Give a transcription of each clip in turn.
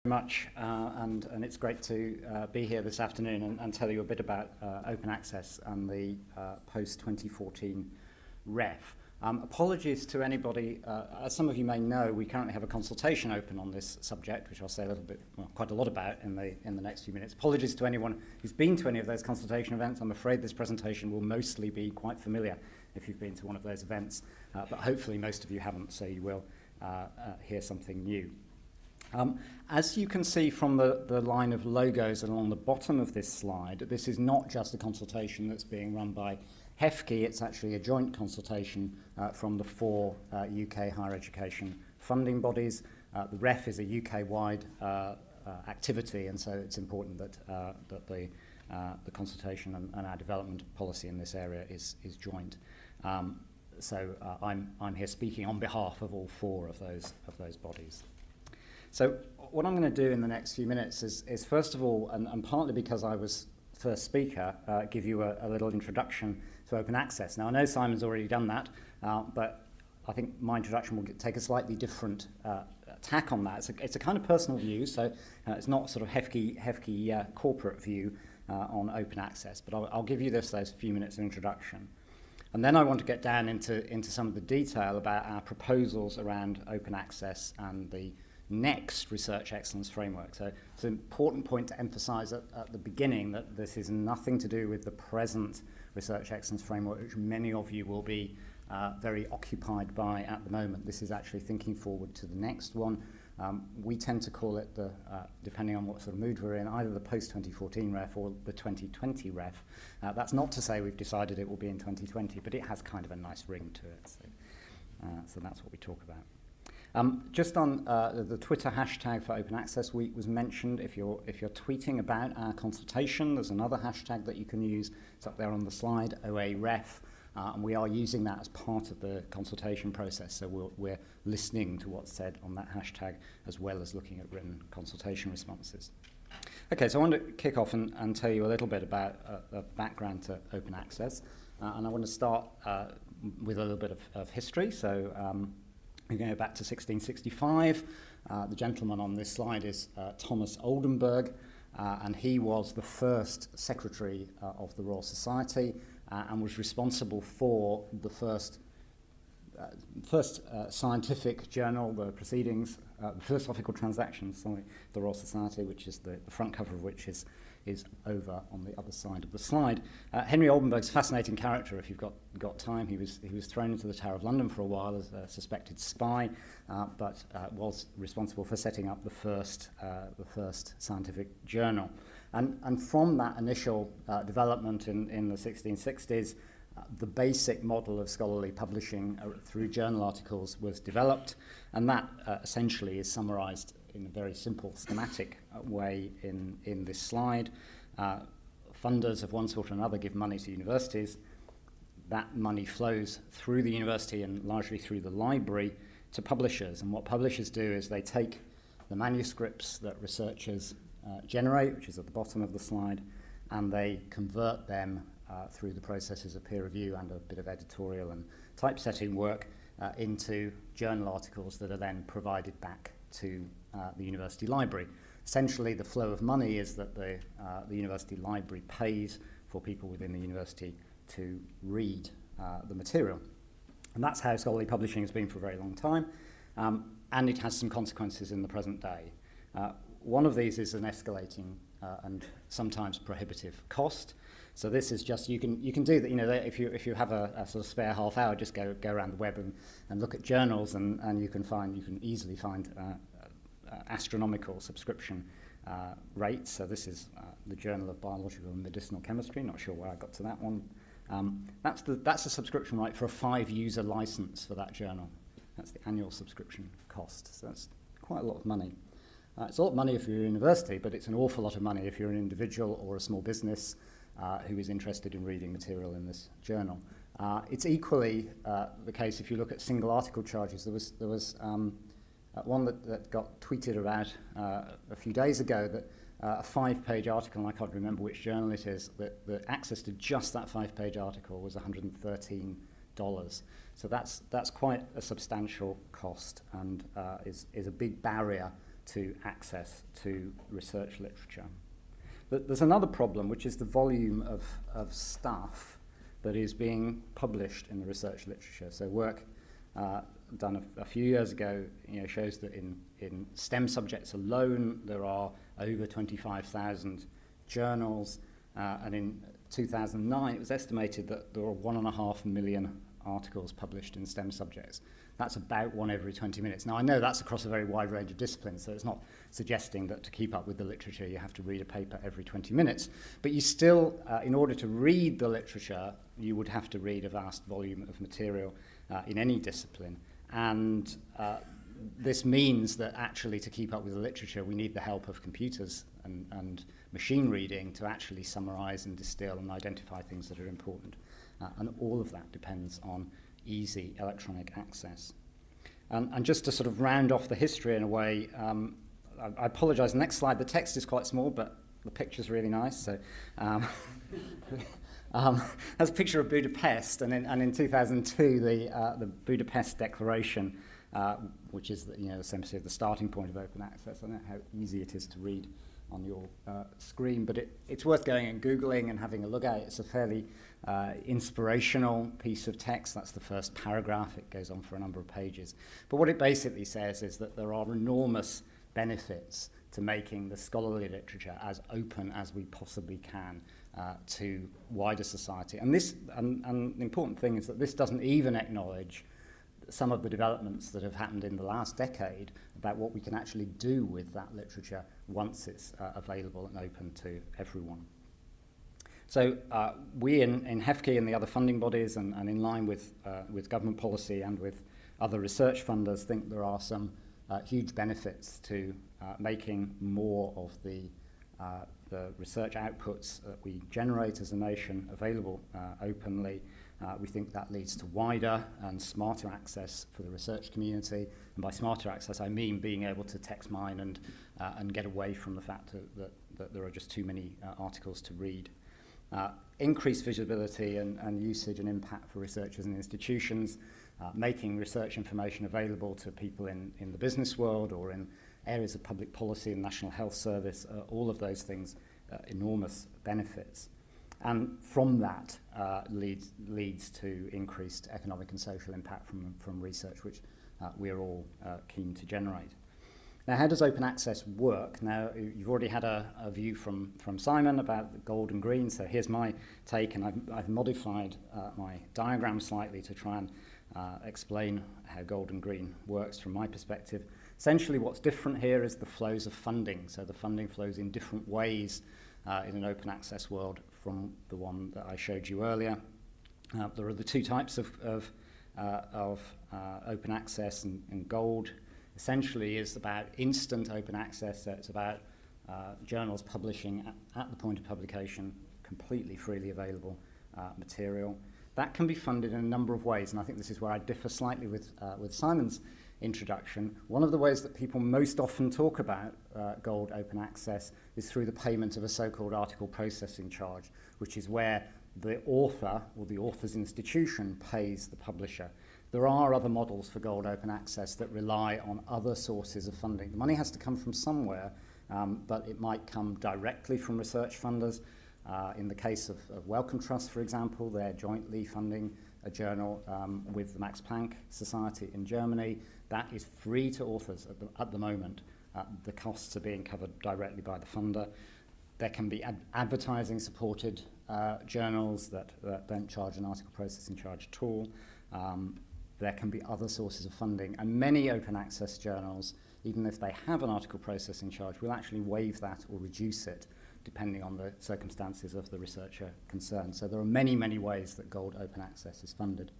Much, and it's great to be here this afternoon and tell you a bit about open access and the post-2014 REF. Apologies to anybody, as some of you may know, we currently have a consultation open on this subject, which I'll say a little bit, well, quite a lot about in the next few minutes. Apologies to anyone who's been to any of those consultation events. I'm afraid this presentation will mostly be quite familiar if you've been to one of those events, but hopefully most of you haven't, so you will hear something new. As you can see from the line of logos along the bottom of this slide, this is not just a consultation that's being run by HEFCE, it's actually a joint consultation from the four UK higher education funding bodies. The REF is a UK-wide activity, and so it's important that the consultation and our development policy in this area is joint. So I'm here speaking on behalf of all four of those bodies. So what I'm going to do in the next few minutes is first of all, and partly because I was first speaker, give you a little introduction to open access. Now I know Simon's already done that, but I think my introduction will take a slightly different tack on that. It's a kind of personal view, so it's not sort of HEFCE corporate view on open access, but I'll give you those few minutes of introduction. And then I want to get down into some of the detail about our proposals around open access and the next research excellence framework. So it's an important point to emphasize at the beginning that this is nothing to do with the present research excellence framework, which many of you will be very occupied by at the moment. This is actually thinking forward to the next one. We tend to call it, depending on what sort of mood we're in, either the post-2014 REF or the 2020 REF. That's not to say we've decided it will be in 2020, but it has kind of a nice ring to it. So that's what we talk about. Just on the Twitter hashtag for Open Access Week was mentioned. If you're tweeting about our consultation, there's another hashtag that you can use. It's up there on the slide, OAREF, and we are using that as part of the consultation process. So we're listening to what's said on that hashtag as well as looking at written consultation responses. Okay, so I want to kick off and tell you a little bit about a background to open access, and I want to start with a little bit of history. So. We go back to 1665. The gentleman on this slide is Thomas Oldenburg, and he was the first secretary of the Royal Society and was responsible for the first scientific journal, the proceedings, the philosophical transactions, the Royal Society, which is the front cover of which is over on the other side of the slide. Henry Oldenburg's a fascinating character. If you've got time, he was thrown into the Tower of London for a while as a suspected spy, but was responsible for setting up the first scientific journal. And from that initial development in the 1660s, the basic model of scholarly publishing through journal articles was developed, and that essentially is summarized in a very simple schematic way in this slide. Funders of one sort or another give money to universities. That money flows through the university and largely through the library to publishers, and what publishers do is they take the manuscripts that researchers generate, which is at the bottom of the slide, and they convert them through the processes of peer review and a bit of editorial and typesetting work into journal articles that are then provided back to the university library. Essentially, the flow of money is that the university library pays for people within the university to read the material. And that's how scholarly publishing has been for a very long time, and it has some consequences in the present day. One of these is an escalating and sometimes prohibitive cost. So this is just, you can do that, if you have a sort of spare half hour, just go around the web and look at journals, and you can easily find astronomical subscription rates. So this is the Journal of Biological and Medicinal Chemistry. Not sure where I got to that one. That's a subscription rate for a 5-user license for that journal. That's the annual subscription cost. So that's quite a lot of money. It's a lot of money if you're a university, but it's an awful lot of money if you're an individual or a small business who is interested in reading material in this journal. It's equally the case if you look at single article charges. There was one that got tweeted about a few days ago, that a 5-page article, and I can't remember which journal it is, that the access to just that 5-page article was $113. So that's quite a substantial cost, and is a big barrier to access to research literature. But there's another problem, which is the volume of stuff that is being published in the research literature. So work done a few years ago, shows that in STEM subjects alone, there are over 25,000 journals, and in 2009, it was estimated that there were 1.5 million articles published in STEM subjects. That's about one every 20 minutes. Now, I know that's across a very wide range of disciplines, so it's not suggesting that to keep up with the literature, you have to read a paper every 20 minutes. But you still, in order to read the literature, you would have to read a vast volume of material in any discipline. And this means that actually to keep up with the literature, we need the help of computers and machine reading to actually summarize and distill and identify things that are important. And all of that depends on easy electronic access. And just to sort of round off the history in a way, I apologize, next slide, the text is quite small, but the picture's really nice. So that's a picture of Budapest, and in 2002, the Budapest Declaration, which is essentially the starting point of open access. I don't know how easy it is to read on your screen, but it's worth going and Googling and having a look at it. It's a fairly inspirational piece of text. That's the first paragraph. It goes on for a number of pages. But what it basically says is that there are enormous benefits to making the scholarly literature as open as we possibly can to wider society. And the important thing is that this doesn't even acknowledge some of the developments that have happened in the last decade about what we can actually do with that literature once it's available and open to everyone. So we in HEFCE and the other funding bodies and in line with government policy and with other research funders think there are some huge benefits to making more of the research outputs that we generate as a nation available openly. We think that leads to wider and smarter access for the research community. And by smarter access, I mean being able to text mine and get away from the fact that there are just too many articles to read. Increased visibility and usage and impact for researchers and institutions, making research information available to people in the business world or in areas of public policy and National Health Service, all of those things, enormous benefits. And from that leads to increased economic and social impact from research, which we're all keen to generate. Now, how does open access work? Now, you've already had a view from Simon about the gold and green, so here's my take, and I've modified my diagram slightly to try and explain how gold and green works from my perspective. Essentially, what's different here is the flows of funding. So the funding flows in different ways in an open access world from the one that I showed you earlier. There are the two types of open access, and gold essentially is about instant open access. So it's about journals publishing at the point of publication, completely freely available material. That can be funded in a number of ways, and I think this is where I differ slightly with Simon's introduction. One of the ways that people most often talk about gold open access is through the payment of a so-called article processing charge, which is where the author or the author's institution pays the publisher. There are other models for gold open access that rely on other sources of funding. The money has to come from somewhere, but it might come directly from research funders. In the case of Wellcome Trust, for example, they're jointly funding a journal with the Max Planck Society in Germany. That is free to authors at the moment. The costs are being covered directly by the funder. There can be advertising-supported journals that don't charge an article processing charge at all. There can be other sources of funding, and many open access journals, even if they have an article processing charge, will actually waive that or reduce it depending on the circumstances of the researcher concerned. So there are many, many ways that gold open access is funded.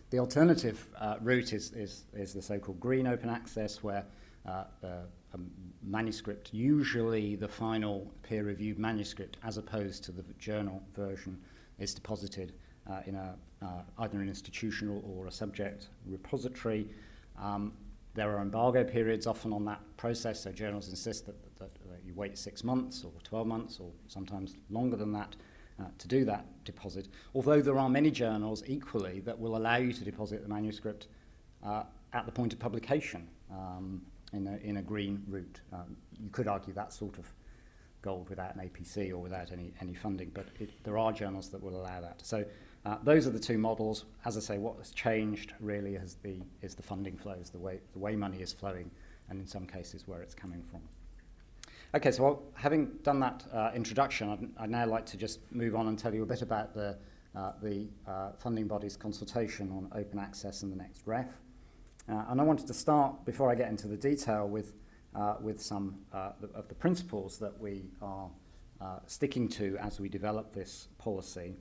The alternative route is the so-called green open access, where a manuscript, usually the final peer-reviewed manuscript, as opposed to the journal version, is deposited in either an institutional or a subject repository. There are embargo periods often on that process, so journals insist that you wait 6 months or 12 months or sometimes longer than that to do that deposit. Although there are many journals equally that will allow you to deposit the manuscript at the point of publication. in a green route. You could argue that's sort of gold without an APC or without any funding, but there are journals that will allow that. So those are the two models. As I say, what has changed really is the funding flows, the way money is flowing, and in some cases where it's coming from. Okay, so having done that introduction, I'd now like to just move on and tell you a bit about the funding body's consultation on open access in the next REF. And I wanted to start, before I get into the detail, with some of the principles that we are sticking to as we develop this policy.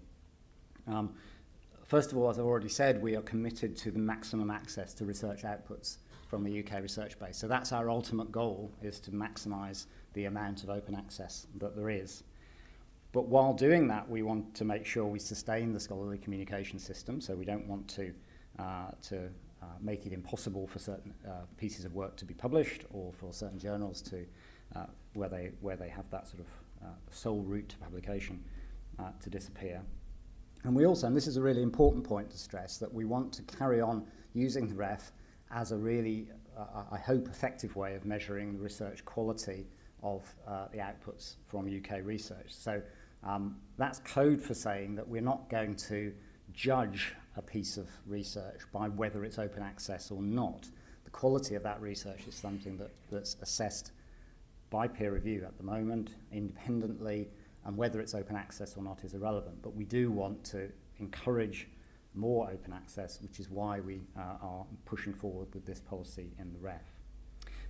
First of all, as I've already said, we are committed to the maximum access to research outputs from the UK research base. So that's our ultimate goal, is to maximise the amount of open access that there is. But while doing that, we want to make sure we sustain the scholarly communication system, so we don't want to make it impossible for certain pieces of work to be published, or for certain journals to where they have that sort of sole route to publication to disappear. And we also, and this is a really important point to stress, that we want to carry on using the REF as a really, I hope, effective way of measuring the research quality of the outputs from UK research. So that's code for saying that we're not going to judge a piece of research by whether it's open access or not. The quality of that research is something that's assessed by peer review at the moment, independently, and whether it's open access or not is irrelevant. But we do want to encourage more open access, which is why we are pushing forward with this policy in the REF.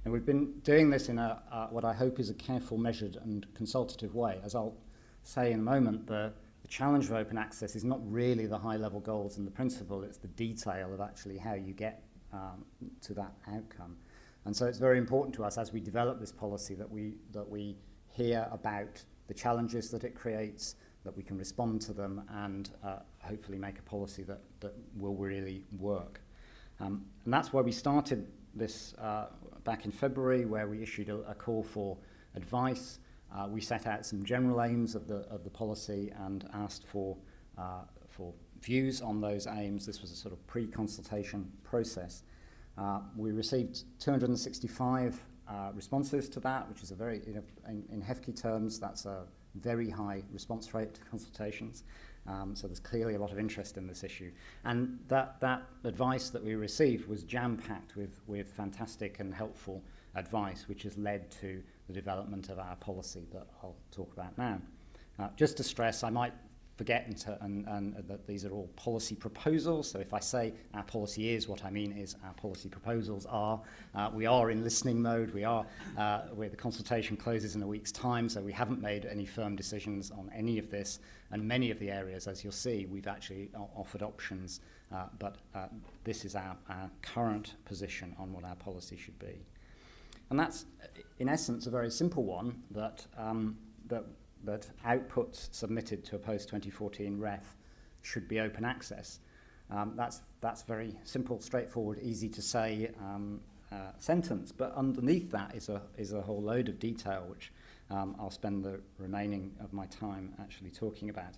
And we've been doing this in what I hope is a careful, measured and consultative way. As I'll say in a moment, the challenge of open access is not really the high-level goals and the principle, it's the detail of actually how you get to that outcome. And so it's very important to us as we develop this policy that we hear about the challenges that it creates, that we can respond to them, and hopefully make a policy that will really work. And that's why we started this back in February, where we issued a call for advice. We set out some general aims of the policy and asked for views on those aims. This was a sort of pre-consultation process. We received 265 responses to that, which is a very, in HEFCE terms, that's a very high response rate to consultations. So there's clearly a lot of interest in this issue. And that advice that we received was jam-packed with fantastic and helpful advice, which has led to the development of our policy that I'll talk about now. Just to stress, I might forget and that these are all policy proposals. So if I say our policy is, what I mean is our policy proposals are. We are in listening mode. Where the consultation closes in a week's time, so we haven't made any firm decisions on any of this. And many of the areas, as you'll see, we've actually offered options, but this is our current position on what our policy should be. And that's, in essence, a very simple one, that outputs submitted to a post-2014 REF should be open access. That's very simple, straightforward, easy to say sentence, but underneath that is a whole load of detail, which I'll spend the remaining of my time actually talking about.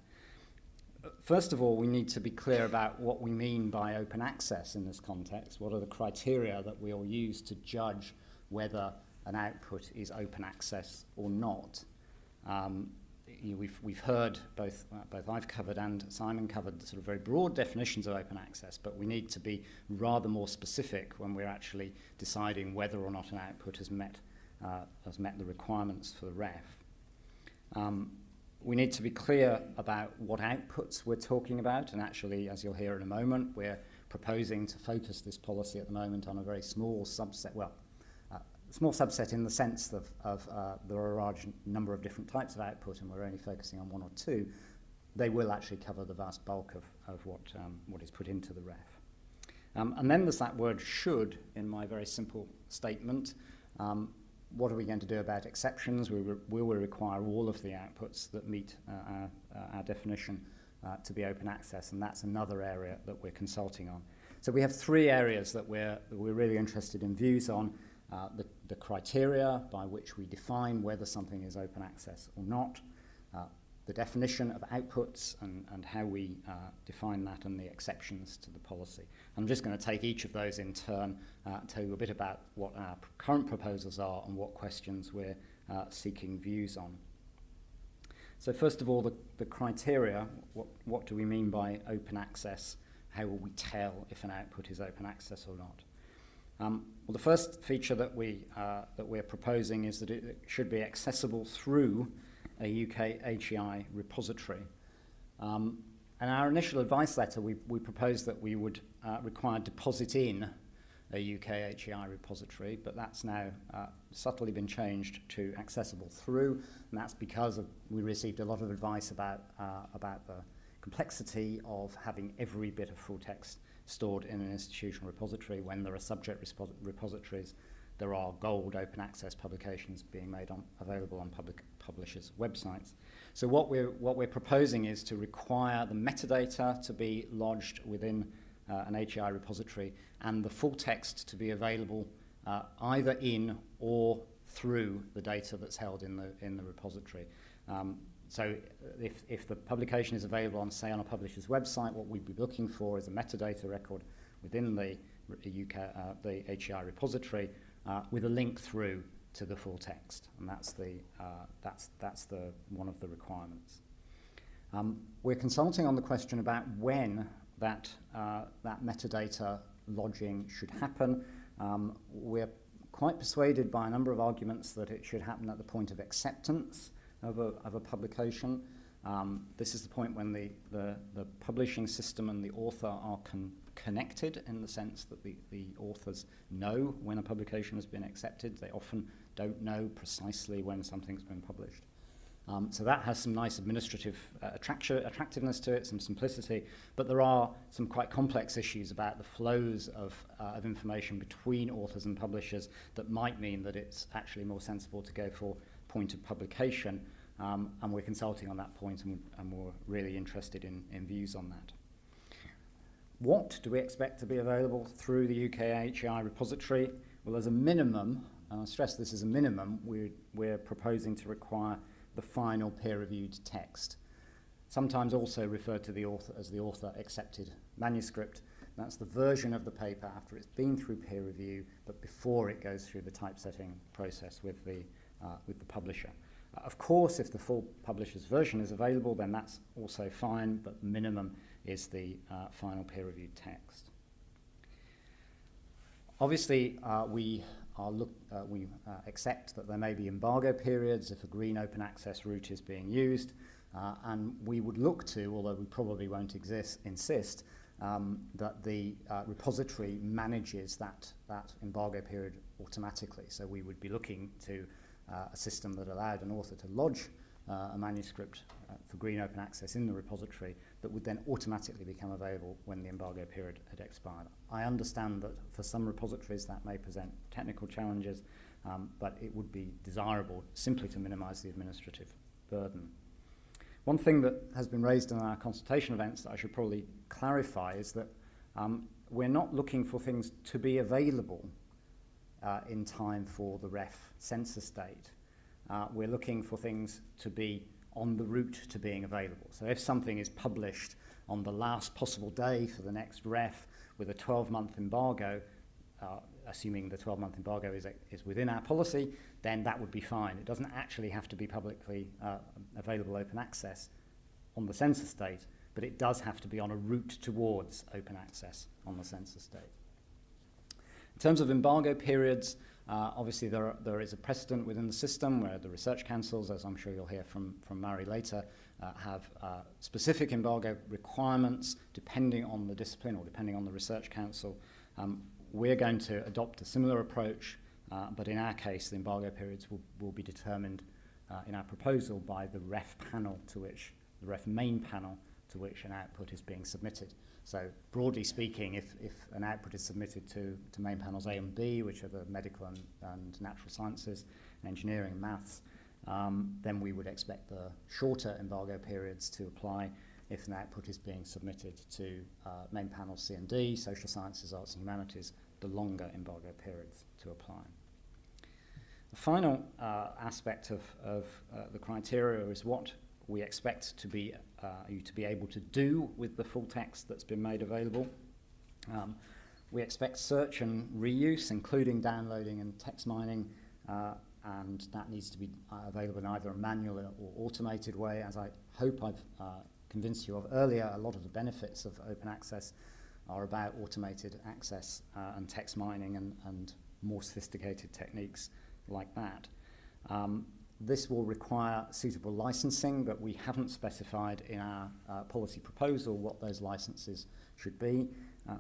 First of all, we need to be clear about what we mean by open access in this context. What are the criteria that we'll use to judge whether an output is open access or not? We've heard, both I've covered and Simon covered, sort of very broad definitions of open access, but we need to be rather more specific when we're actually deciding whether or not an output has met the requirements for the REF. We need to be clear about what outputs we're talking about, and actually, as you'll hear in a moment, we're proposing to focus this policy at the moment on a very small subset, small subset in the sense of there are a large number of different types of output, and we're only focusing on one or two. They will actually cover the vast bulk of what is put into the REF. And then there's that word should in my very simple statement. What are we going to do about exceptions? Will we require all of the outputs that meet our definition to be open access? And that's another area that we're consulting on. So we have three areas that we're really interested in views on. The criteria by which we define whether something is open access or not, the definition of outputs and how we define that and the exceptions to the policy. I'm just going to take each of those in turn, tell you a bit about what our current proposals are and what questions we're seeking views on. So first of all, the criteria, what do we mean by open access? How will we tell if an output is open access or not? Well, the first feature that we're proposing is that it should be accessible through a UK HEI repository. And our initial advice letter, we proposed that we would require deposit in a UK HEI repository, but that's now subtly been changed to accessible through, and that's because we received a lot of advice about the complexity of having every bit of full text stored in an institutional repository. When there are subject repositories, there are gold open access publications being made available on publishers' websites. So what we're proposing is to require the metadata to be lodged within an HEI repository and the full text to be available either in or through the data that's held in the repository. So if the publication is available on, say, on a publisher's website, what we'd be looking for is a metadata record within the HEI repository with a link through to the full text, and that's one of the requirements. We're consulting on the question about when that metadata lodging should happen. We're quite persuaded by a number of arguments that it should happen at the point of acceptance of a publication. This is the point when the publishing system and the author are connected, in the sense that the authors know when a publication has been accepted. They often don't know precisely when something's been published. So that has some nice administrative attractiveness to it, some simplicity, but there are some quite complex issues about the flows of information between authors and publishers that might mean that it's actually more sensible to go for point of publication, and we're consulting on that point, and we're really interested in views on that. What do we expect to be available through the UK HEI repository? Well, as a minimum, and I stress this is a minimum, we're proposing to require the final peer-reviewed text, sometimes also referred to the author as the author-accepted manuscript. That's the version of the paper after it's been through peer review, but before it goes through the typesetting process with the publisher. Of course, if the full publisher's version is available, then that's also fine, but the minimum is the final peer-reviewed text. Obviously, we accept that there may be embargo periods if a green open access route is being used, and we would look to, although we probably won't insist, that the repository manages that embargo period automatically. So we would be looking to a system that allowed an author to lodge a manuscript for green open access in the repository that would then automatically become available when the embargo period had expired. I understand that for some repositories that may present technical challenges, but it would be desirable simply to minimize the administrative burden. One thing that has been raised in our consultation events that I should probably clarify is that we're not looking for things to be available in time for the ref census date. We're looking for things to be on the route to being available. So if something is published on the last possible day for the next ref with a 12-month embargo, assuming the 12-month embargo is within our policy, then that would be fine. It doesn't actually have to be publicly available open access on the census date, but it does have to be on a route towards open access on the census date. In terms of embargo periods, obviously there is a precedent within the system where the research councils, as I'm sure you'll hear from Mary later, have specific embargo requirements depending on the discipline or depending on the research council. We're going to adopt a similar approach, but in our case the embargo periods will be determined in our proposal by the ref panel to which, the ref main panel to which an output is being submitted. So broadly speaking, if an output is submitted to main panels A and B, which are the medical and natural sciences, and engineering and maths, then we would expect the shorter embargo periods to apply. If an output is being submitted to main panels C and D, social sciences, arts and humanities, the longer embargo periods to apply. The final aspect of the criteria is what we expect to be you to be able to do with the full text that's been made available. We expect search and reuse, including downloading and text mining, and that needs to be available in either a manual or automated way. As I hope I've convinced you of earlier, a lot of the benefits of open access are about automated access and text mining and more sophisticated techniques like that. This will require suitable licensing, but we haven't specified in our policy proposal what those licenses should be.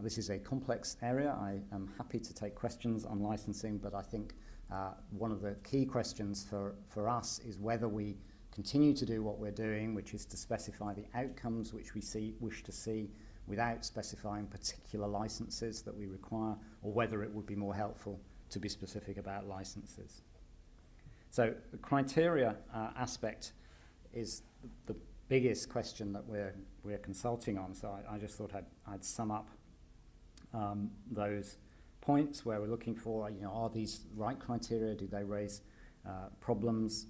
This is a complex area. I am happy to take questions on licensing, but I think one of the key questions for us is whether we continue to do what we're doing, which is to specify the outcomes which we wish to see without specifying particular licenses that we require, or whether it would be more helpful to be specific about licenses. So the criteria aspect is the biggest question that we're consulting on. So I just thought I'd sum up those points where we're looking for, are these right criteria? Do they raise problems?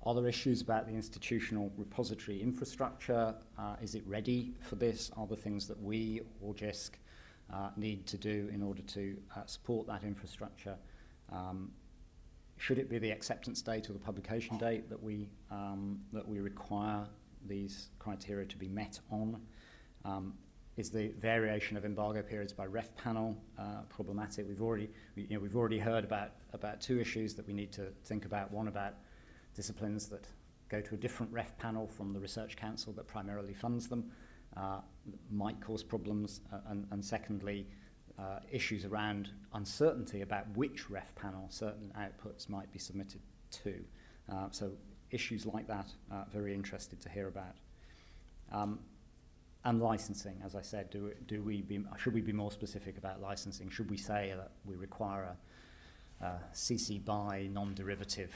Are there issues about the institutional repository infrastructure? Is it ready for this? Are there things that we or JISC need to do in order to support that infrastructure? Should it be the acceptance date or the publication date that we require these criteria to be met on? Is the variation of embargo periods by ref panel problematic? We've already heard about two issues that we need to think about. One about disciplines that go to a different ref panel from the Research Council that primarily funds them might cause problems, and secondly, issues around uncertainty about which ref panel certain outputs might be submitted to. So issues like that, very interested to hear about. And licensing, as I said, should we be more specific about licensing? Should we say that we require a CC BY non-derivative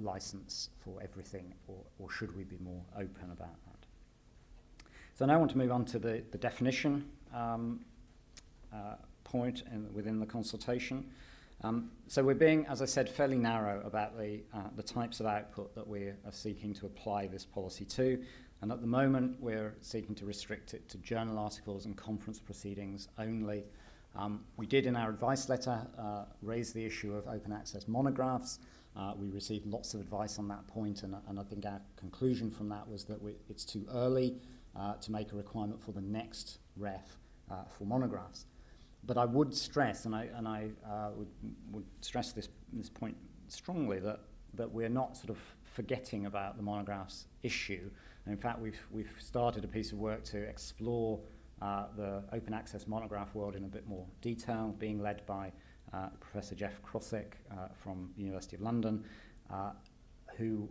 license for everything, or should we be more open about that? So now I want to move on to the definition point within the consultation. So we're being, as I said, fairly narrow about the types of output that we are seeking to apply this policy to. And at the moment, we're seeking to restrict it to journal articles and conference proceedings only. We did, in our advice letter, raise the issue of open access monographs. We received lots of advice on that point, and I think our conclusion from that was that it's too early to make a requirement for the next ref for monographs. But I would stress, and I would stress this point strongly, that we're not sort of forgetting about the monographs issue. And in fact, we've started a piece of work to explore the open access monograph world in a bit more detail, being led by Professor Jeff Krosek from the University of London, who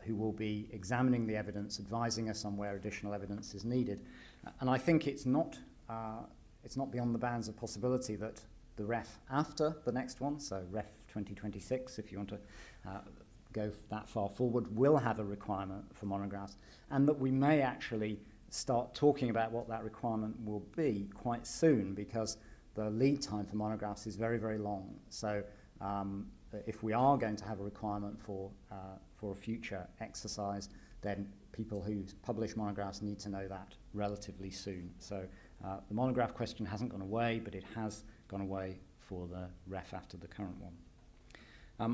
will be examining the evidence, advising us on where additional evidence is needed. And I think it's not beyond the bounds of possibility that the ref after the next one, so ref 2026, if you want to go that far forward, will have a requirement for monographs, and that we may actually start talking about what that requirement will be quite soon, because the lead time for monographs is very, very long. So if we are going to have a requirement for a future exercise, then people who publish monographs need to know that relatively soon. So the monograph question hasn't gone away, but it has gone away for the ref after the current one.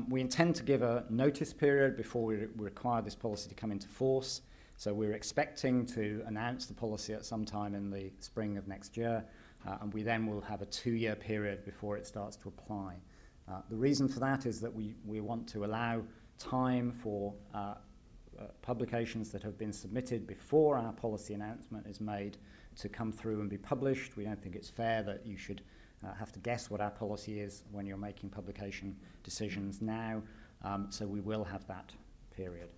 We intend to give a notice period before we require this policy to come into force. So we're expecting to announce the policy at some time in the spring of next year, and we then will have a 2-year period before it starts to apply. The reason for that is that we want to allow time for publications that have been submitted before our policy announcement is made to come through and be published. We don't think it's fair that you should have to guess what our policy is when you're making publication decisions now. So we will have that period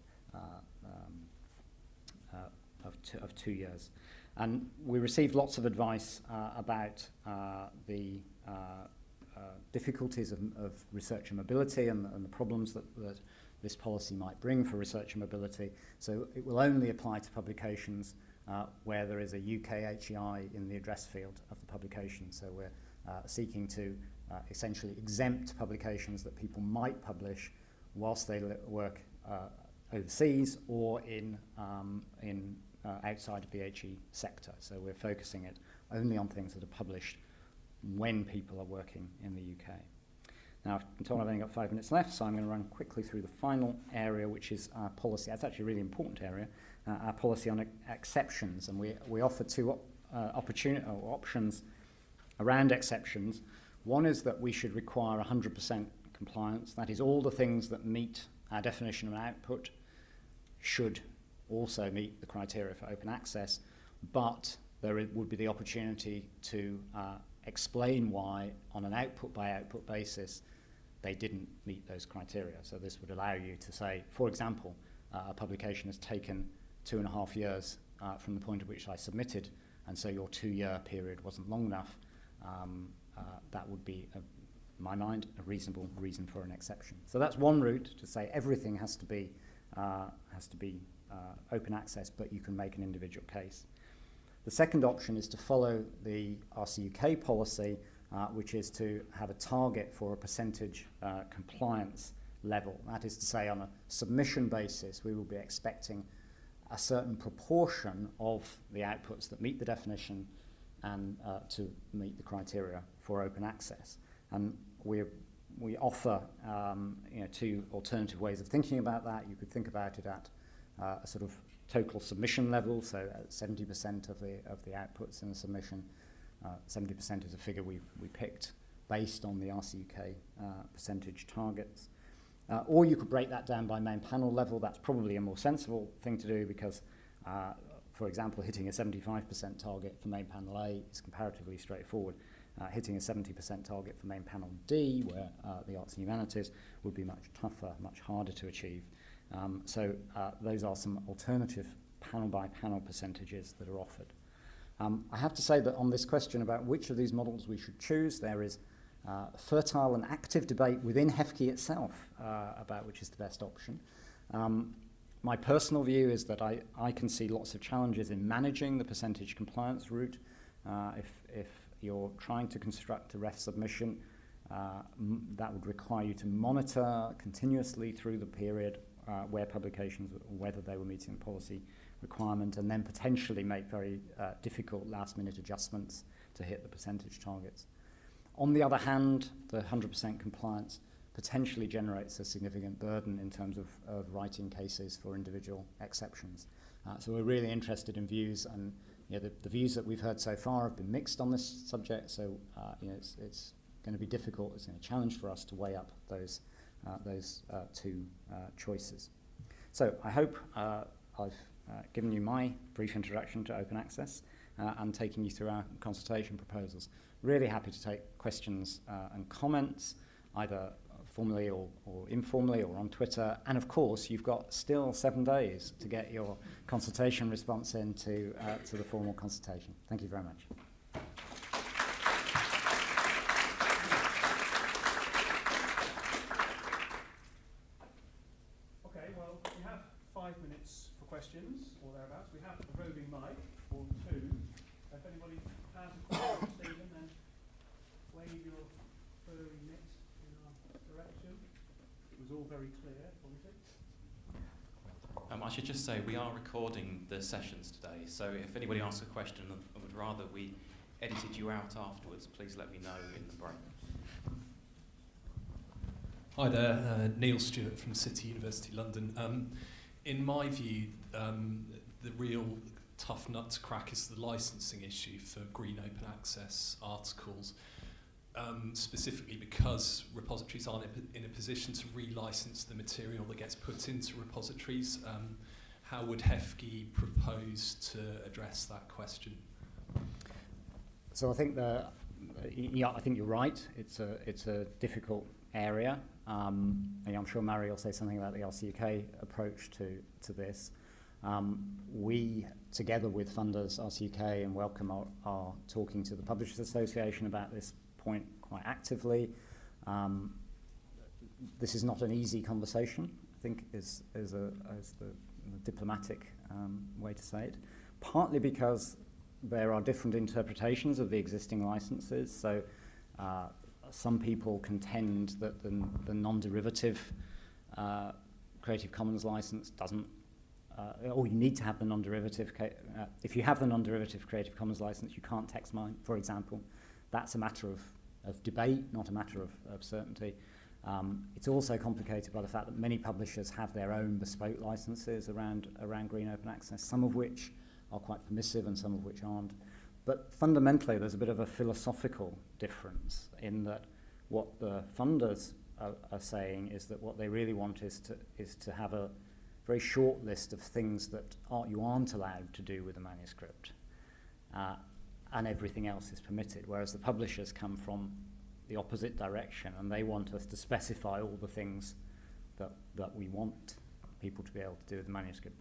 of 2 years. And we received lots of advice about the difficulties of research and mobility and the problems that this policy might bring for research and mobility. So it will only apply to publications where there is a UK HEI in the address field of the publication. So we're seeking to essentially exempt publications that people might publish whilst they work overseas or in outside of the HE sector. So we're focusing it only on things that are published when people are working in the UK. Now, I'm told I've only got 5 minutes left, so I'm going to run quickly through the final area, which is our policy. That's actually a really important area, our policy on exceptions. And we offer two options around exceptions. One is that we should require 100% compliance. That is, all the things that meet our definition of an output should also meet the criteria for open access, but there would be the opportunity to explain why, on an output-by-output basis, they didn't meet those criteria. So this would allow you to say, for example, a publication has taken 2.5 years from the point at which I submitted, and so your 2-year period wasn't long enough. That would be, in my mind, a reasonable reason for an exception. So that's one route, to say everything has to be open access, but you can make an individual case. The second option is to follow the RCUK policy, which is to have a target for a percentage compliance level. That is to say, on a submission basis, we will be expecting a certain proportion of the outputs that meet the definition and to meet the criteria for open access. And we offer two alternative ways of thinking about that. You could think about it at a sort of total submission level, so 70% of the outputs in a submission. 70% is a figure we picked based on the RCUK percentage targets. Or you could break that down by main panel level. That's probably a more sensible thing to do because, for example, hitting a 75% target for main panel A is comparatively straightforward. Hitting a 70% target for main panel D, where the arts and humanities, would be much tougher, much harder to achieve. So those are some alternative panel-by-panel percentages that are offered. I have to say that on this question about which of these models we should choose, there is fertile and active debate within HEFCE itself about which is the best option. My personal view is that I can see lots of challenges in managing the percentage compliance route. If you're trying to construct a REF submission, that would require you to monitor continuously through the period where publications, whether they were meeting the policy requirement, and then potentially make very difficult last-minute adjustments to hit the percentage targets. On the other hand, the 100% compliance potentially generates a significant burden in terms of writing cases for individual exceptions. So we're really interested in views, and the views that we've heard so far have been mixed on this subject, so it's going to be difficult, it's a challenge for us to weigh up those two choices. So I hope I've given you my brief introduction to open access and taking you through our consultation proposals. Really happy to take questions and comments, either formally or informally or on Twitter. And of course, you've got still 7 days to get your consultation response in to the formal consultation. Thank you very much. Okay, well, we have 5 minutes for questions or thereabouts. We have a roving mic or 2. If anybody has a question, Stephen, then wave your furry mitt in our direction. It was all very clear, obviously. I should just say we are recording the sessions today, so if anybody asks a question and would rather we edited you out afterwards, please let me know in the break. Hi there, Neil Stewart from City University London. In my view, the real tough nut to crack is the licensing issue for green open access articles, specifically because repositories aren't in a position to relicense the material that gets put into repositories. How would HEFCE propose to address that question? So I think I think you're right. It's a difficult area. I'm sure Mary will say something about the RCUK approach to this. We, together with funders, RCUK and Wellcome, are talking to the Publishers Association about this point quite actively. This is not an easy conversation, I think, is the diplomatic way to say it. Partly because there are different interpretations of the existing licenses. So some people contend that the non-derivative Creative Commons license doesn't, or you need to have the non-derivative, if you have the non-derivative Creative Commons license, you can't text mine, for example. That's a matter of debate, not a matter of certainty. It's also complicated by the fact that many publishers have their own bespoke licenses around green open access, some of which are quite permissive and some of which aren't. But fundamentally, there's a bit of a philosophical difference in that what the funders are saying is that what they really want is to have a very short list of things that you aren't allowed to do with a manuscript, and everything else is permitted, whereas the publishers come from the opposite direction, and they want us to specify all the things that we want people to be able to do with the manuscript.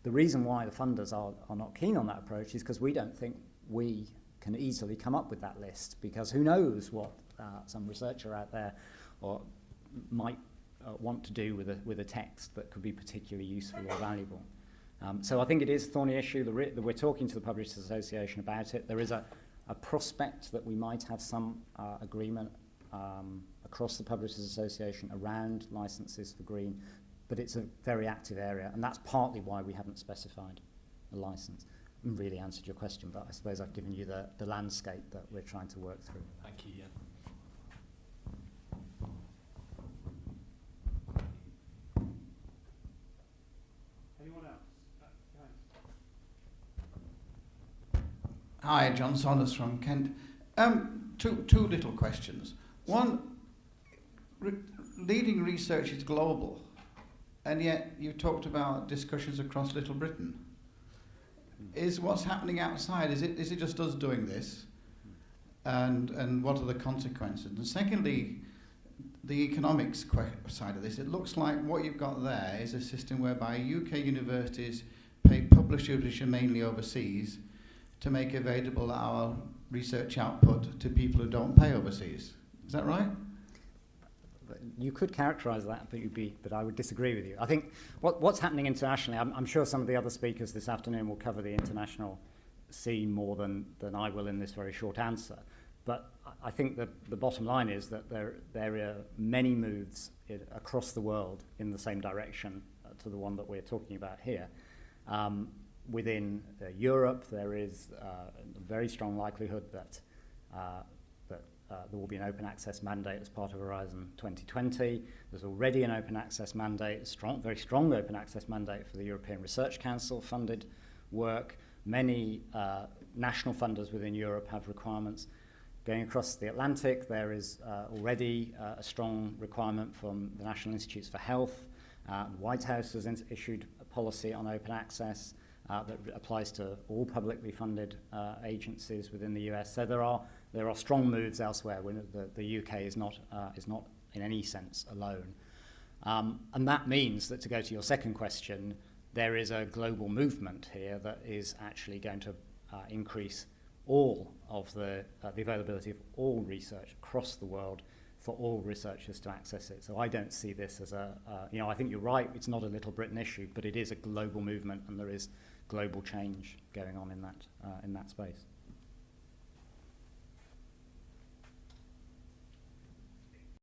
The reason why the funders are not keen on that approach is because we don't think we can easily come up with that list, because who knows what some researcher out there might want to do with a text that could be particularly useful or valuable. So I think it is a thorny issue. That we're talking to the Publishers Association about it. There is a prospect that we might have some agreement across the Publishers Association around licenses for green, but it's a very active area, and that's partly why we haven't specified a license. I haven't really answered your question, but I suppose I've given you the landscape that we're trying to work through. Thank you, Ian. Anyone else? Hi, John Saunders from Kent. Two little questions. One, leading research is global, and yet you talked about discussions across Little Britain. Is what's happening outside, is it just us doing this? And what are the consequences? And secondly, the economics side of this, it looks like what you've got there is a system whereby UK universities pay publishers, which are mainly overseas, to make available our research output to people who don't pay overseas. Is that right? You could characterise that, but I would disagree with you. I think what's happening internationally, I'm sure some of the other speakers this afternoon will cover the international scene more than I will in this very short answer. But I think that the bottom line is that there are many moves across the world in the same direction to the one that we're talking about here. Within Europe, there is a very strong likelihood that there will be an open access mandate as part of Horizon 2020. There's already an open access mandate, very strong open access mandate for the European Research Council funded work. Many national funders within Europe have requirements. Going across the Atlantic, there is already a strong requirement from the National Institutes for Health. The White House has issued a policy on open access that applies to all publicly funded agencies within the US. So there are strong moves elsewhere. When the UK is not in any sense alone, and that means that, to go to your second question, there is a global movement here that is actually going to increase all of the availability of all research across the world for all researchers to access it. So I don't see this as I think you're right, it's not a Little Britain issue, but it is a global movement, and there is global change going on in that space.